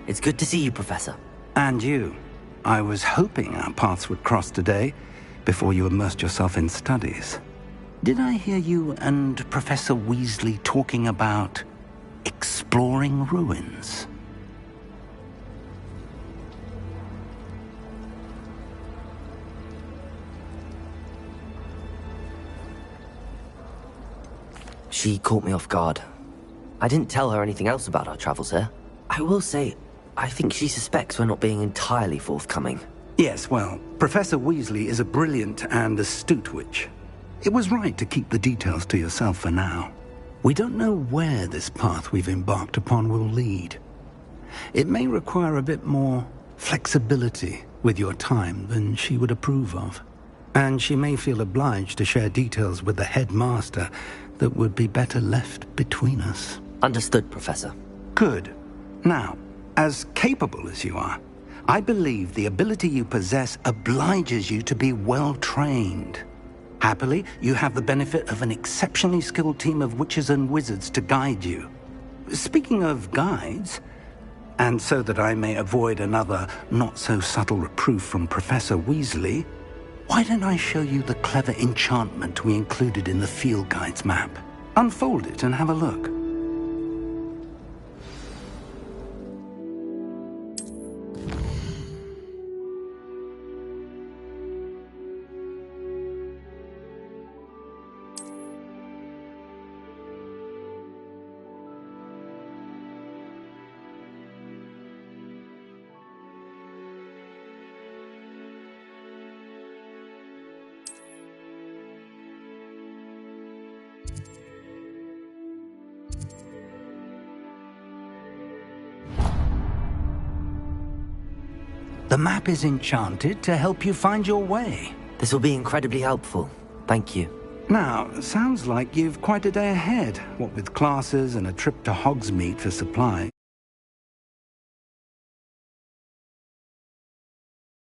It's good to see you, Professor. And you. I was hoping our paths would cross today, before you immersed yourself in studies. Did I hear you and Professor Weasley talking about exploring ruins? She caught me off guard. I didn't tell her anything else about our travels here. I will say, I think she suspects we're not being entirely forthcoming. Yes, well, Professor Weasley is a brilliant and astute witch. It was right to keep the details to yourself for now. We don't know where this path we've embarked upon will lead. It may require a bit more flexibility with your time than she would approve of. And she may feel obliged to share details with the headmaster that would be better left between us. Understood, Professor. Good. Now, as capable as you are, I believe the ability you possess obliges you to be well-trained. Happily, you have the benefit of an exceptionally skilled team of witches and wizards to guide you. Speaking of guides, and so that I may avoid another not-so-subtle reproof from Professor Weasley, why don't I show you the clever enchantment we included in the field guide's map? Unfold it and have a look. The map is enchanted to help you find your way. This will be incredibly helpful. Thank you. Now, sounds like you've quite a day ahead, what with classes and a trip to Hogsmeade for supply.